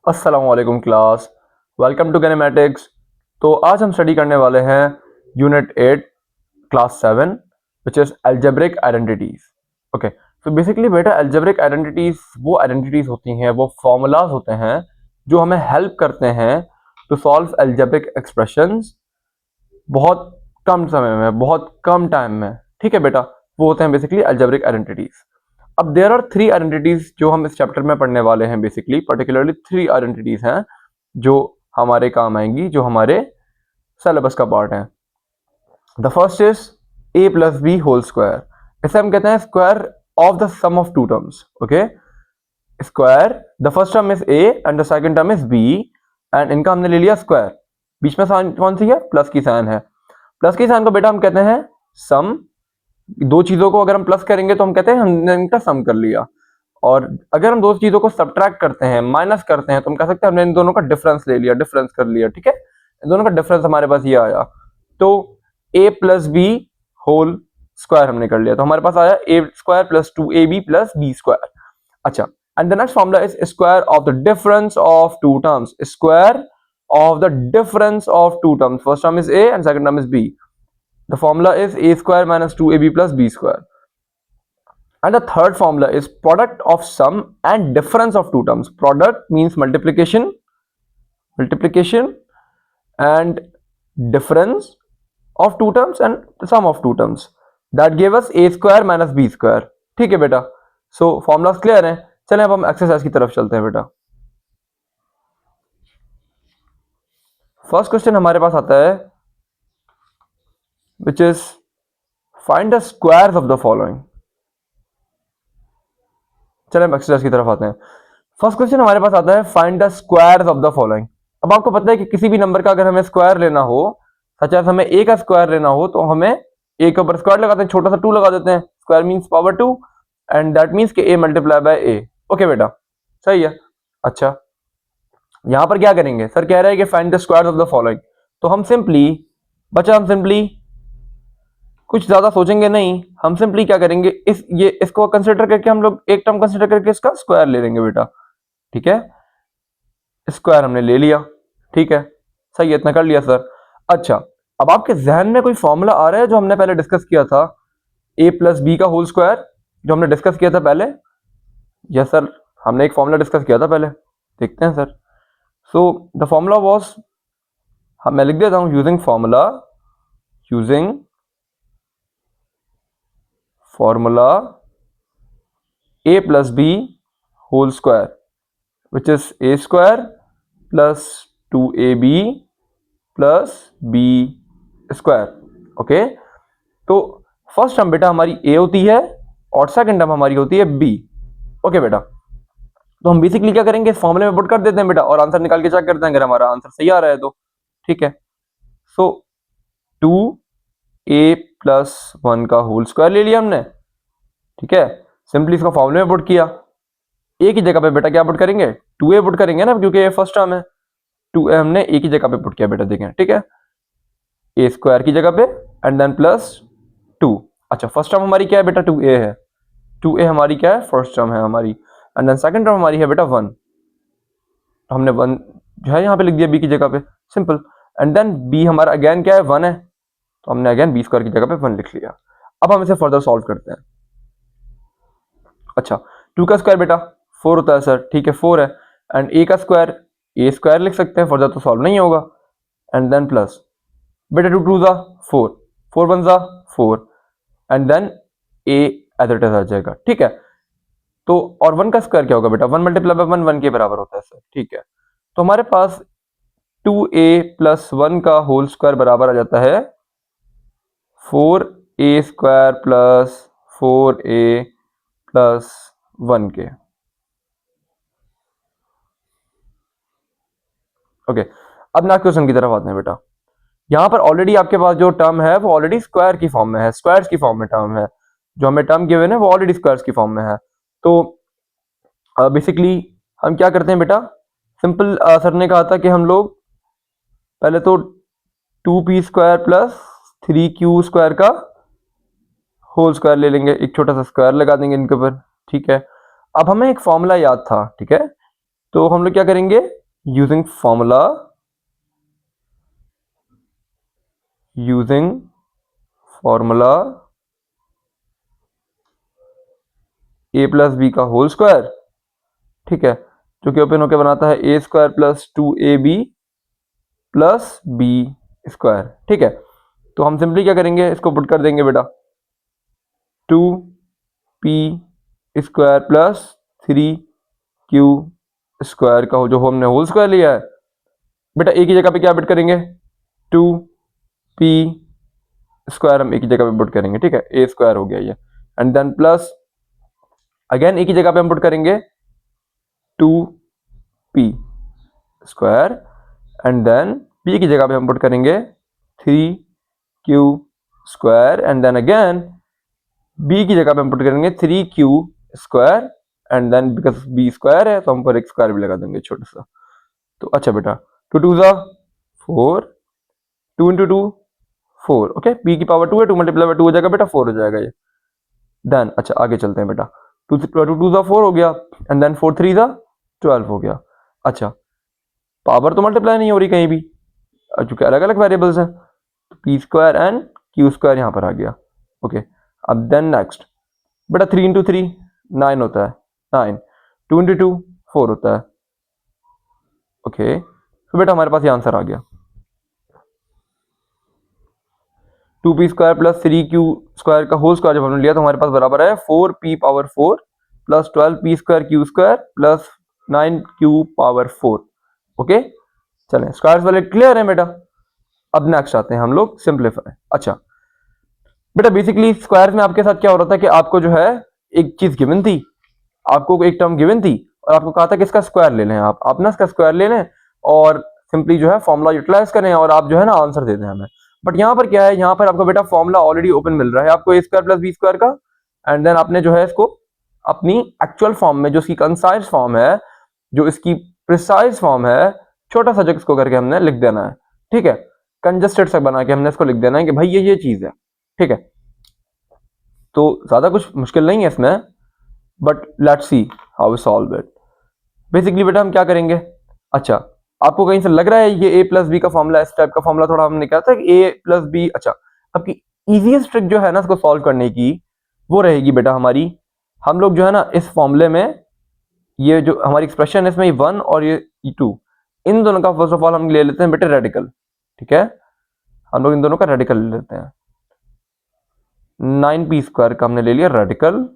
अस्सलाम वालेकुम class, welcome to कैनेमैटिक्स। तो आज हम स्टडी करने वाले हैं unit 8 class 7 which is algebraic identities. Okay, तो बेसिकली बेटा अलजेब्रिक आइडेंटिटीज़ वो आइडेंटिटीज़ होती हैं, वो फार्मूलाज होते हैं जो हमें हेल्प करते हैं टू सॉल्व अलजेब्रिक एक्सप्रेशंस बहुत कम समय में, बहुत कम टाइम में। ठीक है बेटा, वो होते हैं बेसिकली अलजेब्रिक आइडेंटिटीज़। अब देयर आर थ्री आइडेंटिटीज जो हम इस चैप्टर में पढ़ने वाले हैं। बेसिकली पर्टिकुलरली थ्री आइडेंटिटीज हैं जो हमारे काम आएंगी, जो हमारे सिलेबस का पार्ट है। The first is a plus b whole square. इसे हम कहते हैं square of the sum of two terms. Okay, square, the first term is a and the second term is b, and इनका हमने ले लिया स्क्वायर। बीच में साइन कौन सी है? प्लस की साइन है। प्लस की साइन को बेटा हम कहते हैं सम। दो चीजों को अगर हम प्लस करेंगे तो हम कहते हैं हमने इनका सम कर लिया, और अगर हम दो चीजों को सब्ट्रैक्ट करते हैं, माइनस करते हैं, तो हम कह सकते हैं हमने इन दोनों का डिफरेंस ले लिया, डिफरेंस कर लिया। ठीक है, इन दोनों का डिफरेंस हमारे पास ये आया, तो a plus b whole square हमने कर लिया, तो हमारे पास आया a square plus 2ab plus b square. अच्छा, and the next formula is square of the difference of two terms. Square of the difference of two terms, first term is a and second term is b. The formula is a square minus 2ab plus b square. And the third formula is product of sum and difference of two terms. Product means multiplication, and difference of two terms and the sum of two terms. That gave us a square minus b square. ठीक है बेटा, सो formulas clear हैं। चलें अब हम exercise की तरफ चलते हैं बेटा। फर्स्ट क्वेश्चन हमारे पास आता है which is find the squares of the following. चलें हम एक्सरसाइज की तरफ आते हैं। फर्स्ट क्वेश्चन हमारे पास आता है find the squares of the following. अब आपको पता है कि किसी भी नंबर का अगर हमें स्क्वायर लेना हो, सच एज हमें ए का स्क्वायर लेना हो, तो हमें ए के ऊपर स्क्वायर लगाते हैं, छोटा सा 2 लगा देते हैं, square means power 2, and that means कि A multiply by A. Okay बेटा, सही है। अच्छा, यहां पर क्या करेंगे? सर कह रहे हैं कि find the squares of the following, तो हम सिंपली कुछ ज्यादा सोचेंगे नहीं, हम सिंपली क्या करेंगे, इसको कंसिडर करके हम लोग एक टर्म कंसिडर करके इसका स्क्वायर ले लेंगे बेटा। ठीक है, स्क्वायर हमने ले लिया। ठीक है, सही है, इतना कर लिया सर। अच्छा, अब आपके जहन में कोई फॉर्मूला आ रहा है जो हमने पहले डिस्कस किया था, ए प्लस बी का होल स्क्वायर, जो हमने डिस्कस किया था पहले? यस सर, हमने एक फॉर्मूला डिस्कस किया था पहले, देखते हैं sir. So the formula was, मैं लिख देता हूं, using formula a plus b whole square which is a square plus 2ab plus b square. Okay, तो फर्स्ट टर्म बेटा हमारी a होती है और सेकंड टर्म हमारी होती है b। ओके बेटा, तो हम बेसिकली क्या करेंगे, फॉर्मूले में पुट कर देते हैं बेटा और आंसर निकाल के चेक करते हैं अगर हमारा आंसर सही आ रहा है तो। ठीक है, सो 2a प्लस 1 का होल स्क्वायर ले लिया हमने। ठीक है, सिंपली इसको फॉर्मूले में पुट किया। ए की जगह पे बेटा क्या पुट करेंगे? 2a पुट करेंगे ना, क्योंकि ये फर्स्ट टर्म है। 2a हमने ए की जगह पे पुट किया बेटा, देखें। ठीक है, ए स्क्वायर की जगह पे एंड देन प्लस 2। अच्छा, फर्स्ट टर्म हमारी क्या है बेटा? 2a है। 2a हमारी क्या है? फर्स्ट टर्म है हमारी, एंड देन सेकंड टर्म हमारी है बेटा 1। तो हमने 1 जो है यहाँ पे लिख दिया b की जगह पे, सिंपल। एंड देन b हमारा अगेन क्या है? 1 है, तो हमने अगेन b स्क्वायर की जगह पे 1 लिख लिया। अब हम इसे फर्दर सॉल्व करते हैं। अच्छा, 2 का स्क्वायर बेटा 4 होता है सर। ठीक है, 4 है, एंड a का स्क्वायर ए स्क्वायर लिख सकते हैं, फर्दर तो सॉल्व नहीं होगा। एंड देन प्लस बेटा 2 2 जा 4, 4 1 जा 4, and then a as it is आ जाएगा। ठीक है, तो और 1 का स्क्वायर क्या होगा बेटा? 1 मल्टीप्लाई बाय 1 1 के बराबर होता है सर। ठीक है, तो हमारे पास 2a प्लस 1 का होल स्क्वायर बराबर आ जाता है 4a square plus 4a plus 1 के। ओके, अब नेक्स्ट क्वेश्चन की तरफ आते हैं बेटा। यहाँ पर ऑलरेडी आपके पास जो टर्म है वो ऑलरेडी स्क्वायर की फॉर्म में है, स्क्वायर्स की फॉर्म में टर्म है। जो हमें टर्म गिवन है वो ऑलरेडी स्क्वायर्स की फॉर्म में है। तो बेसिकली हम क्या करते हैं बेटा, सिंपल सर ने कहा था कि हम लोग पहले तो 2p square plus 3q square का होल स्क्वायर ले लेंगे, एक छोटा सा स्क्वायर लगा देंगे इनके ऊपर। ठीक है, अब हमें एक फॉर्मूला याद था। ठीक है, तो हम लोग क्या करेंगे, using formula a plus b का होल स्क्वायर, ठीक है, जो कि ओपन होकर बनाता है a square plus 2ab plus b square, ठीक है। तो हम सिंपली क्या करेंगे, इसको पुट कर देंगे बेटा, 2p square plus 3q square का जो हमने होल स्क्वायर लिया है बेटा, एक ही जगह पे क्या पुट करेंगे, 2p स्क्वायर हम एक ही जगह पे पुट करेंगे, ठीक है, ए स्क्वायर हो गया ये, एंड देन प्लस अगेन एक ही जगह पे हम पुट करेंगे 2p square, and then p की जगह पे हम पुट करेंगे 3q square, and then again b की जगह पे हम पुट करेंगे 3q square, and then because b square है तो हम पर एक स्क्वायर भी लगा देंगे छोटा सा। तो अच्छा बेटा, 2 2 ज़ा 4, 2 इंटू 2 4, ओके, p की पावर 2 है, 2 मल्टीप्लाई बाय 2 हो जाएगा बेटा, 4 हो जाएगा ये। देन अच्छा आगे चलते हैं बेटा, 2 2 ज़ा 4 हो गया, एंड देन 4 3 ज़ा 12 हो गया। अच्छा पावर तो मल्टीप्लाई नहीं हो रही कहीं भी, चूंकि अलग अलग वेरिएबल्स हैं, तो P square and Q square यहाँ पर आ गया, ओके। अब देन नेक्स्ट बेटा, 3 इंटू 3 9 होता है, 9, 2 इंटू 2 4 होता है, ओके। तो बेटा हमारे पास ये आंसर आ गया, 2p square plus 3q square का होल स्क्वायर जब हमने लिया तो हमारे पास बराबर है 4p power 4 plus 12p square q square plus 9q power 4, okay. चलें स्क्वायर्स वाले क्लियर है बेटा। अब नेक्स्ट आते हैं हम लोग सिंप्लीफाई। अच्छा बेटा बेसिकली स्क्वायर्स में आपके साथ क्या हो रहा था कि आपको जो है एक चीज गिवन थी, आपको एक टर्म गिवन थी और आपको कहा था कि इसका स्क्वायर ले लें, आप ना इसका स्क्वायर ले लें और सिंपली जो है फॉर्मूला यूटिलाइज करें और आप जो है ना आंसर दे दें हमें। बट यहाँ पर क्या है, यहाँ पर आपको बेटा फॉर्मूला ऑलरेडी ओपन मिल रहा है आपको, ए स्क्वायर प्लस बी स्क्वायर का, एंड देन आपने जो है इसको अपनी एक्चुअल फॉर्म में, जो इसकी कंसाइज फॉर्म है, जो इसकी प्रिसाइज फॉर्म है, छोटा सा इसको करके हमने लिख देना है, ठीक है, कंजस्टेड सा बना के हमने इसको लिख देना है कि भाई ये चीज है, ठीक है। तो ज्यादा कुछ मुश्किल नहीं है इसमें, but let's see how we solve it. Basically बेटा हम क्या करेंगे, अच्छा आपको कहीं से लग रहा है ये ए प्लस बी का फॉर्मूला, इस टाइप का फॉर्मूला थोड़ा हमने क्या था कि ए प्लस बी, अच्छा आपकी इजीएस्ट ट्रिक जो है ना इसको सॉल्व करने की वो रहेगी बेटा हमारी, हम लोग जो है ना इस फॉर्मूले में ये जो हमारी एक्सप्रेशन है इसमें ये 1 और ये 2, इन दोनों का फर्स्ट ऑफ ऑल हम ले लेते हैं बेटा रेडिकल, ठीक है, हम लोग इन दोनों का रेडिकल ले लेते हैं। 9p स्क्वायर का हमने ले लिया रेडिकल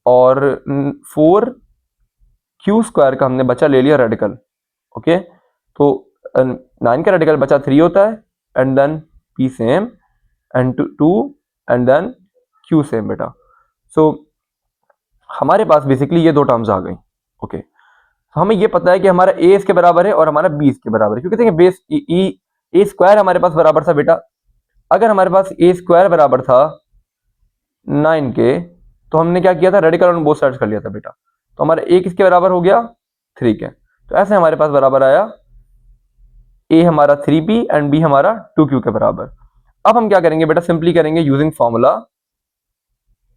और 4q स्क्वायर का हमने बचा ले लिया रेडिकल, ओके। तो 9 का रेडिकल बचा 3 होता है, and then p same and 2 and then q same बेटा। सो हमारे पास बेसिकली ये दो टर्म्स आ गई, ओके। तो हमें ये पता है कि हमारा a इसके बराबर है और हमारा b इसके बराबर है, क्योंकि देखिए बेस ए स्क्वायर हमारे पास बराबर था बेटा, अगर हमारे पास ए स्क्वायर बराबर था 9 के, तो हमने क्या किया था, रेडिकल ऑन बोथ साइड्स कर लिया था बेटा, तो हमारा a किसके बराबर हो गया 3 के, तो ऐसे हमारे पास बराबर आया a हमारा 3p एंड b हमारा 2q के बराबर। अब हम क्या करेंगे बेटा, सिंपली करेंगे यूजिंग फॉर्मूला,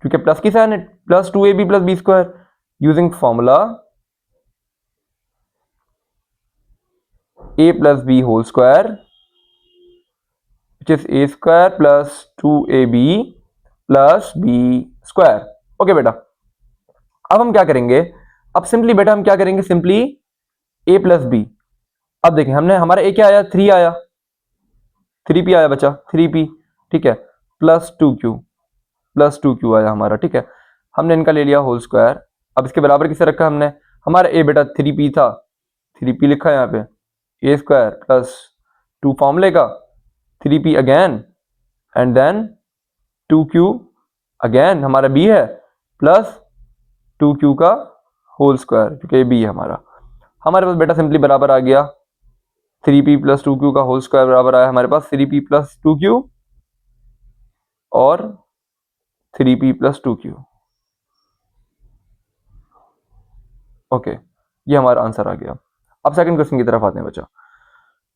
क्योंकि प्लस की साइन है, plus 2ab plus b square, using formula a plus b whole square which is a square plus 2ab plus b square, okay बेटा। अब हम क्या करेंगे, अब सिंपली बेटा हम क्या करेंगे, सिंपली a प्लस बी, अब देखें हमने हमारा a क्या आया 3 आया, 3p आया बचा 3p, ठीक है, प्लस 2q आया हमारा, ठीक है, हमने इनका ले लिया होल स्क्वायर। अब इसके बराबर किसे रखा हमने, हमारा a बेटा 3p था, 3p लिखा है यहाँ पे, ए स्क्वायर प्लस 2 फॉर्मूले का 3p again and then 2q again हमारा b है प्लस 2q का होल स्क्वायर, क्योंकि b है हमारे पास बेटा सिंपली बराबर आ गया 3p प्लस 2q का होल स्क्वायर बराबर आया हमारे पास 3p प्लस 2q और 3p प्लस 2q, ओके, ये हमारा आंसर आ गया। अब सेकंड क्वेश्चन की तरफ आते हैं बच्चा।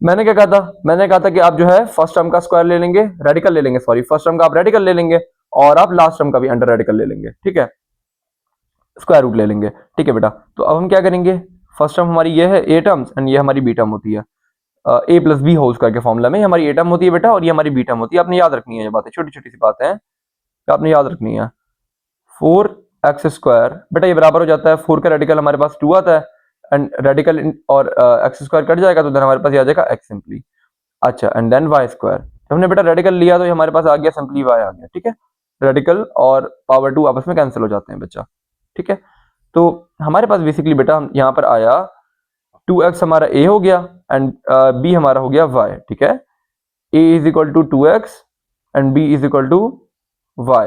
मैंने क्या कहा था, मैंने कहा था कि आप जो है फर्स्ट टर्म का स्क्वायर ले लेंगे, रेडिकल ले लेंगे, सॉरी फर्स्ट टर्म का आप रेडिकल ले लेंगे और आप लास्ट टर्म का भी अंडर रेडिकल ले लेंगे, ठीक है, स्क्वायर रूट ले लेंगे, ठीक है बेटा। तो अब हम क्या करेंगे, फर्स्ट टर्म हमारी ये है ए टर्म्स एंड ये हमारी बी टर्म होती है। ए प्लस बी होल स्क्वायर के फॉर्मूला में हमारी ए टर्म होती है बेटा और ये हमारी बी टर्म होती है। आपने याद रखनी है ये बातें, छोटी छोटी सी बातें हैं, आपने याद रखनी है। 4x² बेटा ये बराबर हो जाता है 4 का रेडिकल हमारे पास 2 आता है एंड रेडिकल और एक्स स्क्वायर कट जाएगा तो देन हमारे पास ये आ जाएगा x सिंपली। अच्छा एंड देन y²। जब हमने बेटा रेडिकल लिया तो ये हमारे पास आ गया सिंपली y आ गया। ठीक है, रेडिकल और पावर 2 आपस में कैंसिल हो जाते हैं बच्चा। ठीक है, तो हमारे पास बेसिकली बेटा हम यहाँ पर आया 2x हमारा a हो गया एंड b हमारा हो गया y। ठीक है, a is equal to 2x and b is equal to y।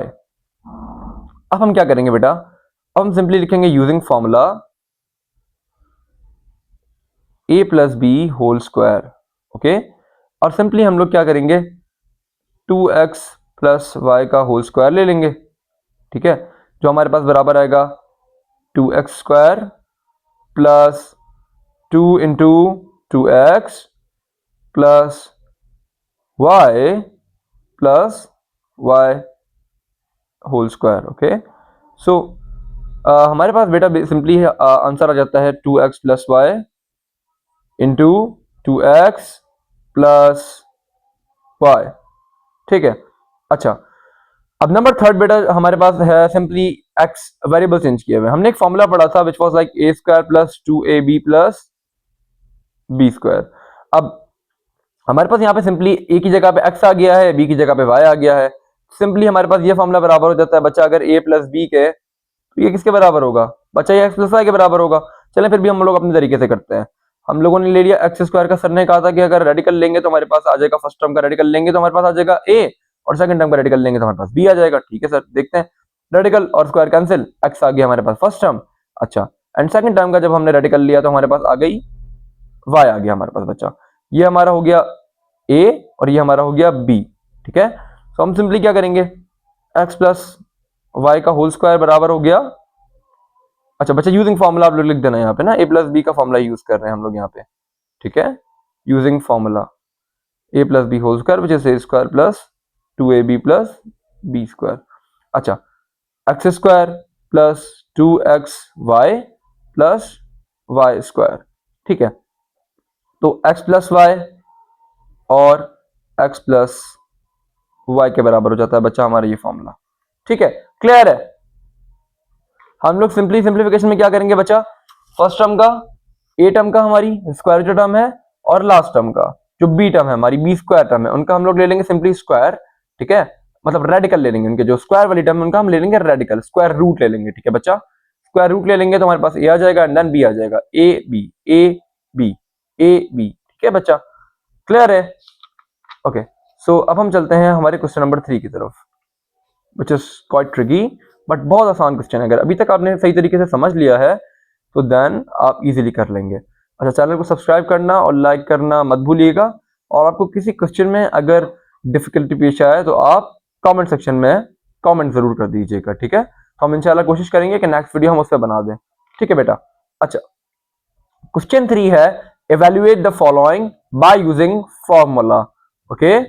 अब हम क्या करेंगे बेटा, अब हम सिंपली लिखेंगे using formula a plus b whole square. Okay, और सिंपली हम लोग क्या करेंगे 2x प्लस वाई का होल स्क्वायर ले लेंगे। ठीक है, जो हमारे पास बराबर आएगा 2x² plus 2 into 2x plus y plus y whole square. Okay, so हमारे पास बेटा सिंपली आंसर आ जाता है 2x plus y into 2x plus y. ठीक है, अच्छा अब नंबर थर्ड बेटा हमारे पास है सिंपली x वेरिएबल चेंज किए हुए। हमने एक फॉर्मूला पढ़ा था which was like a² plus 2ab plus b²। अब हमारे पास यहाँ पे सिंपली a की जगह पे x आ गया है, b की जगह पे y आ गया है। सिंपली हमारे पास ये फॉर्मूला बराबर हो जाता है बच्चा अगर a प्लस बी के तो ये किसके बराबर होगा बच्चा, ये x प्लस वाई के बराबर होगा। चलें फिर भी हम लोग अपने तरीके से करते हैं। हम लोगों ने ले लिया x² का, सर ने कहा था कि अगर रेडिकल लेंगे तो हमारे पास आ जाएगा, फर्स्ट टर्म का रेडिकल लेंगे तो हमारे पास आ जाएगा a और सेकंड टर्म का रेडिकल लेंगे तो हमारे पास b आ जाएगा। ठीक है सर, देखते हैं, रेडिकल और स्क्वायर कैंसिल, x आ गया हमारे पास फर्स्ट टर्म। अच्छा एंड सेकंड टर्म का जब हमने रेडिकल लिया तो हमारे पास आ गई y आ गया हमारे पास बच्चा। ये हमारा हो गया a और ये हमारा हो गया b। ठीक है, तो हम सिंपली क्या करेंगे x प्लस वाई का होल स्क्वायर बराबर हो गया। अच्छा बच्चा यूजिंग फॉर्मूला आप लोग लिख देना यहाँ पे ना, a प्लस बी का फॉर्मूला यूज कर रहे हैं हम लोग यहाँ पे। ठीक है, using formula a plus b whole square which is a² plus 2ab plus b²। अच्छा x² plus 2xy plus y²। ठीक है, तो x प्लस वाई और x प्लस वाई के बराबर हो जाता है बच्चा हमारा ये फॉर्मूला। ठीक है, क्लियर है। हम लोग सिंप्लीफिकेशन में क्या करेंगे बच्चा, फर्स्ट टर्म का a टर्म का हमारी स्क्वायर जो टर्म है और लास्ट टर्म का जो b टर्म है हमारी b² टर्म है उनका हम लोग ले लेंगे सिंपली स्क्वायर। ठीक है, मतलब रेडिकल ले लेंगे, उनके जो स्क्वायर वाली टर्म है उनका हम ले लेंगे रेडिकल, स्क्वायर रूट ले लेंगे। ठीक है बच्चा, स्क्वायर रूट ले लेंगे तो हमारे पास a आ जाएगा एंड देन b आ जाएगा, a b a b a b। ठीक है बच्चा, क्लियर है। ओके, सो अब हम चलते हैं हमारे क्वेश्चन नंबर 3 की तरफ which is quite tricky but बहुत आसान क्वेश्चन है। अगर अभी तक आपने सही तरीके से समझ लिया है तो देन आप इजीली कर लेंगे। अच्छा, चैनल को सब्सक्राइब करना और लाइक करना मत भूलिएगा, और आपको किसी क्वेश्चन में अगर डिफिकल्टी पेश आए तो आप कमेंट सेक्शन में कमेंट जरूर कर दीजिएगा। ठीक है, तो हम इंशाल्लाह कोशिश करेंगे कि नेक्स्ट वीडियो हम उस पर बना दें। ठीक है बेटा, अच्छा क्वेश्चन 3 है evaluate the following by using formula. Okay,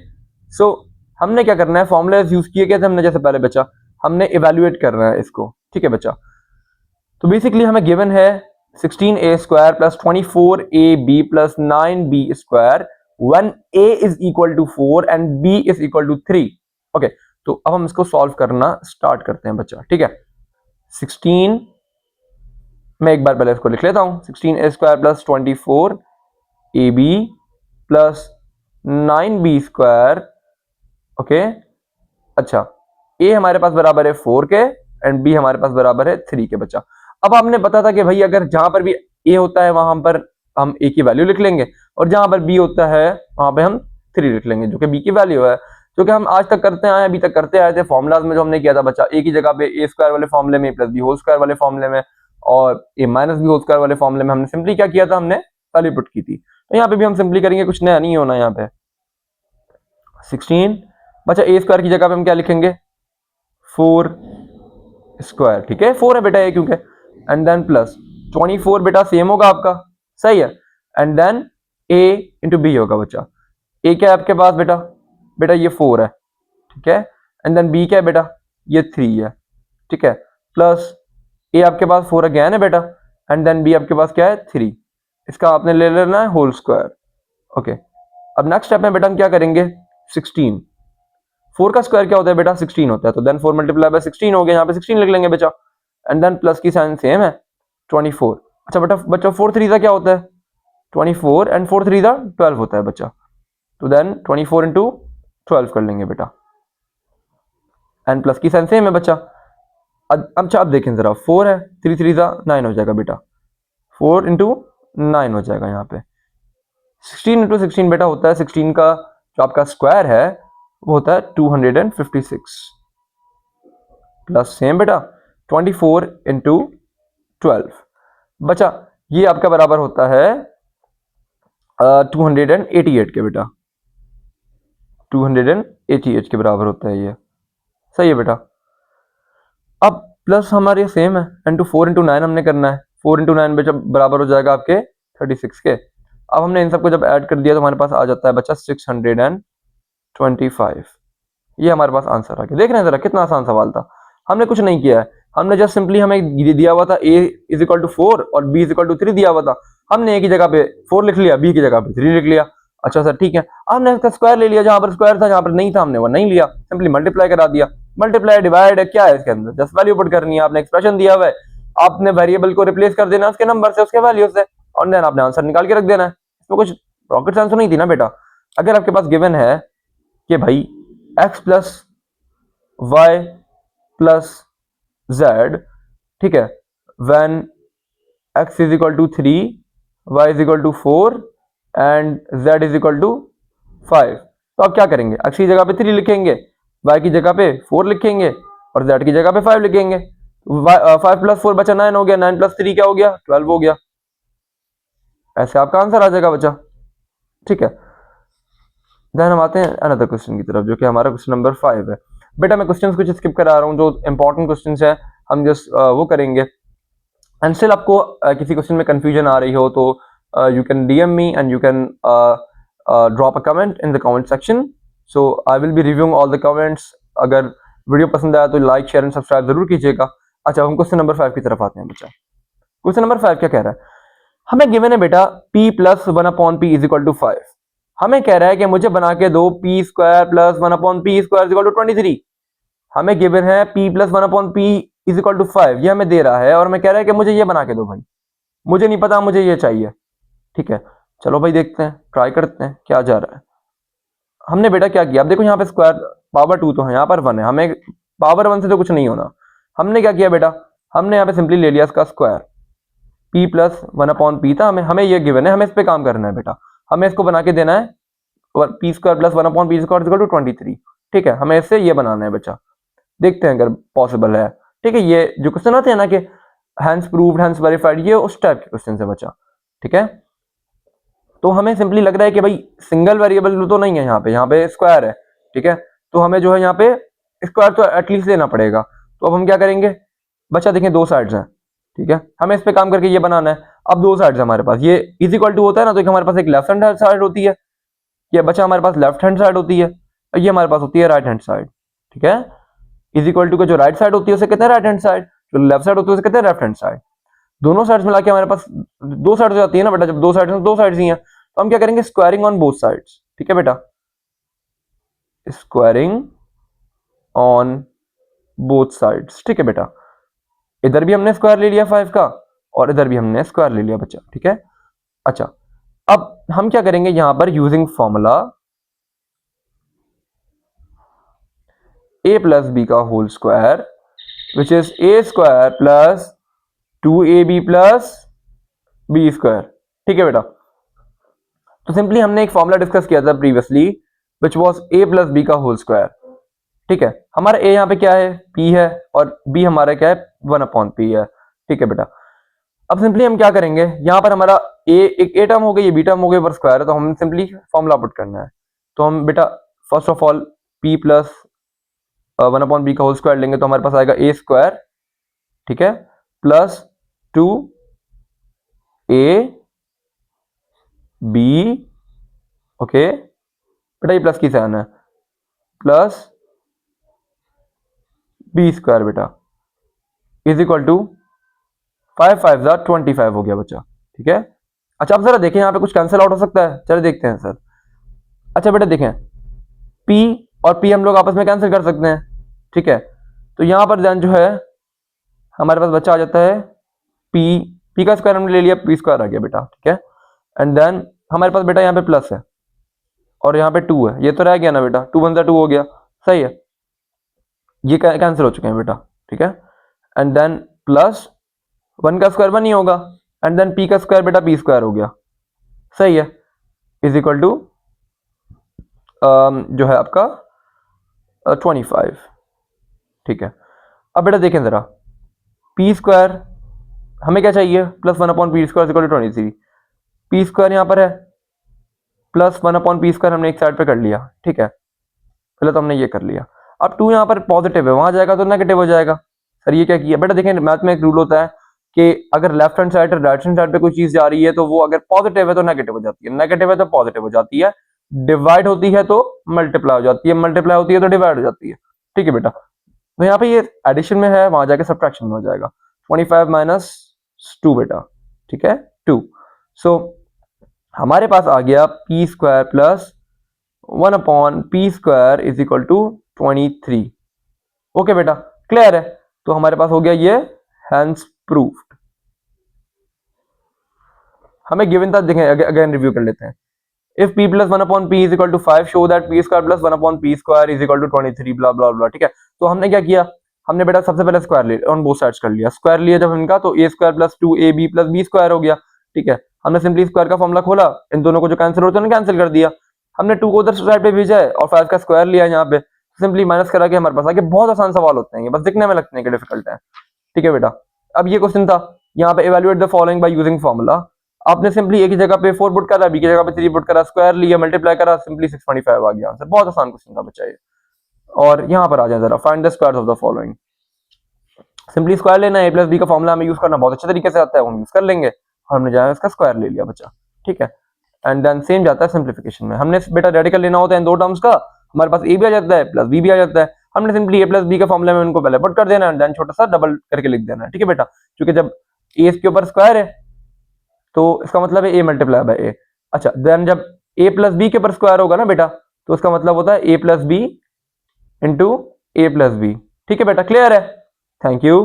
so हमने क्या करना है, फॉर्मूला यूज किए गए थे हमने जैसे पहले बच्चा, हमने इवेल्युएट करना है इसको। ठीक है बच्चा, तो बेसिकली हमें गिवन है 16a² plus 24ab plus 9b² when a is equal to 4 and b is equal to 3। Okay, तो अब हम इसको सॉल्व करना स्टार्ट करते हैं बच्चा। ठीक है, 16 मैं एक बार पहले इसको लिख लेता हूं, 16a² plus 24ab plus 9b²। Okay, अच्छा a हमारे पास बराबर है 4 के एंड b हमारे पास बराबर है 3 के बच्चा। अब हमने पता था कि भाई अगर जहां पर भी a होता है वहां पर हम a की वैल्यू लिख लेंगे और जहां पर b होता है वहां पे हम 3 लिख लेंगे जो कि b की वैल्यू है, जो कि हम आज तक करते आए, अभी तक करते आए थे। फॉर्मुलाज में जो हमने किया था बच्चा, a की जगह पे a² वाले फॉर्मूले में प्लस बी होल स्क्वायर वाले फॉर्मूले में और a minus b whole square वाले फॉर्मूले में हमने सिंपली क्या किया था, हमने वैल्यू पुट की थी। तो यहाँ पे भी हम सिंपली करेंगे, कुछ नया नहीं होना यहाँ पे। 16 बच्चा a² की जगह पे हम क्या लिखेंगे 4²। ठीक है, 4 है बेटा a क्योंकि, एंड देन प्लस 24 बेटा सेम होगा आपका, सही है, and then a into b होगा बच्चा। a क्या है आपके पास बेटा, बेटा ये 4 है। ठीक है, एंड देन b क्या है बेटा, ये 3 है। ठीक है, प्लस a आपके पास 4 अगेन है बेटा, एंड देन बी आपके पास क्या है 3, इसका आपने ले लेना है होल स्क्वायर। ओके, अब नेक्स्ट स्टेप में बेटा हम क्या करेंगे 16, 4 का स्क्वायर क्या होता है बेटा 16 होता है, तो देन 4 मल्टीप्लाई बाय 16 हो गया, यहाँ पे 16 लिख लेंगे बच्चा, एंड देन प्लस की साइन सेम है 24। अच्छा बेटा बच्चा 4 3 का क्या होता है 24 एंड 4 3 12 होता है बच्चा, तो देन 24 इंटू 12 कर लेंगे बेटा, एंड प्लस की साइन सेम है बच्चा। अच्छा अब देखें जरा 4 है 3 3 9 हो जाएगा बेटा, 4 इंटू 9 हो जाएगा यहाँ पे, 16 इंटू 16 बेटा होता है 16 का जो आपका स्क्वायर है वो होता है 256 प्लस सेम बेटा 24 इंटू 12 बचा, ये आपका बराबर होता है 288 के बेटा, 288 के बराबर होता है ये, सही है बेटा। अब प्लस हमारे सेम है, इंटू 4 इंटू 9 हमने करना है, 4 इंटू 9 बेटा बराबर हो जाएगा आपके 36 के। अब हमने इन सबको जब ऐड कर दिया तो हमारे पास आ जाता है बच्चा 625, ये हमारे पास आंसर आ गया। देख रहे हैं जरा कितना आसान सवाल था, हमने कुछ नहीं किया है, हमने जस्ट सिंपली हमें दिया हुआ था a इज इक्वल टू 4 और b इज इक्वल टू 3 दिया हुआ था, हमने a की जगह पे 4 लिख लिया, b की जगह पे 3 लिख लिया। अच्छा सर ठीक है, हमने इसका स्क्वायर ले लिया, जहां पर स्क्वायर था जहां पर नहीं था हमने वो नहीं लिया, सिंपली मल्टीप्लाई करा दिया, मल्टीप्लाई डिवाइड क्या है इसके अंदर, जस्ट वैल्यू पुट करनी है, आपने एक्सप्रेशन दिया हुआ है, आपने वेरिएबल को रिप्लेस कर देना उसके नंबर से उसके वैल्यू से, और देन आपने आंसर निकाल के रख देना है, इसमें कुछ रॉकेट साइंस नहीं थी ना बेटा। अगर आपके पास गिवन है कि भाई x plus y plus z, ठीक है, when x is equal to 3, y is equal to 4 and z is equal to 5, तो आप क्या करेंगे, x की जगह पे 3 लिखेंगे, y की जगह पे 4 लिखेंगे और z की जगह पे 5 लिखेंगे, 5 प्लस 4 बचा 9 हो गया, 9 प्लस 3 क्या हो गया 12 हो गया, ऐसे आपका आंसर आ जाएगा बच्चा। ठीक है, देन हम आते हैं अनदर क्वेश्चन की तरफ जो कि हमारा क्वेश्चन नंबर 5 है। बेटा मैं क्वेश्चंस कुछ स्किप करा रहा हूँ, जो इंपॉर्टेंट क्वेश्चंस है हम जस्ट वो करेंगे, एंड स्टिल आपको किसी क्वेश्चन में कंफ्यूजन आ रही हो तो you can DM me and you can drop a comment in the comment section, so I will be reviewing all the comments. अगर वीडियो पसंद आया तो लाइक शेयर एंड सब्सक्राइब जरूर कीजिएगा। अच्छा हम क्वेश्चन नंबर 5 की तरफ आते हैं बच्चा। क्वेश्चन नंबर 5 क्या कह रहा है, हमें गिवन है बेटा p plus 1/p is equal to 5, हमें कह रहा है कि मुझे बना के दो p square plus 1/p square is equal to 23, हमें गिवन है p plus 1/p is equal to 5, ये हमें दे रहा है और मैं कह रहा है कि मुझे ये बना के दो भाई, मुझे नहीं पता मुझे ये चाहिए। ठीक है चलो भाई देखते हैं, ट्राई करते हैं क्या जा रहा है। हमने बेटा क्या किया, अब देखो यहाँ पे स्क्वायर पावर 2 तो है, यहाँ पर 1 है, हमें पावर 1 से तो कुछ नहीं होना, हमने क्या किया बेटा, हमने यहाँ पे सिंपली ले लिया इसका स्क्वायर, p प्लस 1/p था, हमें ये गिवन है, हमें इस पे काम करना है बेटा, हमें इसको बना के देना है p square plus 1/p square is equal to 23। ठीक है हमें इससे ये बनाना है बच्चा, देखते हैं अगर पॉसिबल है। ठीक है, ये जो क्वेश्चन आते हैं ना कि हैंस प्रूव्ड हैंस वेरीफाइड, ये उस टाइप के क्वेश्चन है बच्चा। ठीक है, तो हमें सिंपली लग रहा है कि भाई सिंगल वेरिएबल तो नहीं है, यहाँ पे स्क्वायर है। ठीक है, तो हमें जो है यहाँ पे स्क्वायर तो एटलीस्ट लेना पड़ेगा, तो अब हम क्या करेंगे बच्चा, देखें दो साइड्स हैं, ठीक है, हमें इस पे काम करके ये बनाना है। अब दो साइड्स हमारे पास, ये इज इक्वल टू होता है ना, तो हमारे पास एक लेफ्ट हैंड साइड होती है, ये बच्चा हमारे पास लेफ्ट हैंड साइड होती है, ये हमारे पास होती है राइट हैंड साइड। ठीक है, इज इक्वल टू का जो राइट साइड होती है उसे कहते हैं राइट हैंड साइड, जो लेफ्ट साइड होती है उसे कहते हैं लेफ्ट हैंड साइड। दोनों साइड्स मिला के हमारे पास दो साइड हो जाती है ना बेटा, जब दो साइड दो साइड्स ही हैं तो हम क्या करेंगे, स्क्वायरिंग ऑन बोथ साइड्स। ठीक है बेटा, स्क्वायरिंग ऑन बोथ साइड्स। ठीक है बेटा, इधर भी हमने स्क्वायर ले लिया 5 का और इधर भी हमने स्क्वायर ले लिया बच्चा। ठीक है, अच्छा अब हम क्या करेंगे, यहां पर using formula a plus b का whole square which is a square plus 2ab plus b square. ठीक है बेटा, तो सिंपली हमने एक फॉर्मूला डिस्कस किया था previously which was a plus b का होल स्क्वायर। ठीक है, हमारा a यहाँ पे क्या है p है और b हमारा क्या है 1/p है। ठीक है बेटा, अब सिंपली हम क्या करेंगे, यहाँ पर हमारा एक a टर्म हो गई, ये b टर्म हो गई, पर स्क्वायर है तो हम सिंपली फॉर्मूला पुट करना है। तो हम बेटा first of all p plus 1/b का होल स्क्वायर लेंगे तो हमारे पास आएगा a स्क्वायर, ठीक है, प्लस 2a b, ओके बेटा ये प्लस की साइन है, प्लस b स्क्वायर बेटा इज इक्वल टू 5 5 ज़ा 25 हो गया बच्चा, ठीक है। अच्छा अब जरा देखें यहाँ पे कुछ कैंसिल आउट हो सकता है, चलो देखते हैं सर। अच्छा बेटा देखें, P और P हम लोग आपस में कैंसिल कर सकते हैं, ठीक है। तो यहाँ पर देन जो है हमारे पास बच्चा आ जाता है P का स्क्वायर हमने ले लिया, P स्क्वायर आ गया बेटा, ठीक है। एंड देन हमारे पास बेटा यहाँ पे प्लस है और यहाँ पे 2 है, ये तो रह गया ना बेटा, 2 1 2 हो गया, सही है, ये कैंसिल हो चुके हैं बेटा, ठीक है। एंड देन प्लस 1 का स्क्वायर 1 ही होगा, एंड देन P का स्क्वायर बेटा P स्क्वायर हो गया, सही है, इज इक्वल टू जो है आपका 25, ठीक है। अब बेटा देखें जरा, P स्क्वायर हमें क्या चाहिए, plus 1 upon p square equal to 23, P square यहाँ पर है, प्लस 1 अपॉन पी स्क्वायर हमने एक साइड पे कर लिया, ठीक है, पहले तो हमने ये कर लिया। अब 2 यहाँ पर पॉजिटिव है, वहां जाएगा तो नेगेटिव हो जाएगा, सर ये क्या किया बेटा, देखें मैथ में एक रूल होता है कि अगर लेफ्ट हैंड साइड और राइट हैंड साइड पे कोई चीज जा रही है तो वो अगर पॉजिटिव है तो नेगेटिव हो जाती है, नेगेटिव है तो पॉजिटिव हो जाती है, डिवाइड होती है तो मल्टीप्लाई हो जाती है, मल्टीप्लाई होती है तो डिवाइड हो जाती है, ठीक है बेटा। तो यहाँ पे ये एडिशन में है, वहां जाके सब्ट्रैक्शन में हो जाएगा, 25 माइनस 2 बेटा, ठीक है 2। सो हमारे पास आ गया p square plus 1 upon p square is equal to 23। Okay बेटा, क्लियर है, तो हमारे पास हो गया ये हैंस प्रूफ्ड। हमें गिवन था, देखें अगेन रिव्यू कर लेते हैं। If p plus 1 upon p is equal to 5 show that p square plus 1 upon p square is equal to 23 blah blah blah, ठीक है। तो हमने क्या किया, हमने बेटा सबसे पहले स्क्वायर ले ऑन बोथ साइड्स कर लिया, स्क्वायर लिया जब इनका तो a square plus 2ab plus b square हो गया, ठीक है। हमने सिंपली स्क्वायर का फॉर्मूला खोला, इन दोनों को जो कैंसिल होता है कैंसिल कर दिया, हमने 2 को उधर साइड पे भेजा है और 5 का स्क्वायर लिया यहाँ पे, सिंपली माइनस करा के हमारे पास आगे। बहुत आसान सवाल होते हैं ये, बस दिखने में लगते हैं कि डिफिकल्ट है, ठीक है बेटा। अब ये क्वेश्चन था यहाँ पे, evaluate the following by using formula, आपने सिंपली एक ही जगह पे 4 पुट करा, बी की जगह पे 3 पुट करा, स्क्वायर लिया, मल्टीप्लाई करा, सिंपली 625 आ गया आंसर। बहुत आसान क्वेश्चन था बच्चा ये। और यहाँ पर आ जाए जरा, find the squares of the following. Simply square लेना है, a प्लस बी का फॉर्मूला हमें यूज करना बहुत अच्छे तरीके से आता है, हम यूज कर लेंगे, और हमने जाए इसका स्क्वायर ले लिया बच्चा, ठीक है। एंड देन सेम जाता है सिंप्लीफिकेशन में, हमने बेटा रेडिकल लेना होता है इन दो टर्म्स का, हमारे पास a भी आ जाता है प्लस b भी आ जाता है, हमने सिंपली a प्लस बी का फॉर्मूला में उनको पहले पुट कर देना है, देन छोटा सा डबल करके लिख देना है, ठीक है बेटा। क्योंकि जब a इसके ऊपर स्क्वायर है तो इसका मतलब है a मल्टीप्लाई बाय a। अच्छा देन जब a प्लस बी के ऊपर स्क्वायर होगा ना बेटा, तो उसका मतलब होता है a plus B into a plus B, ठीक है बेटा, क्लियर है, थैंक यू।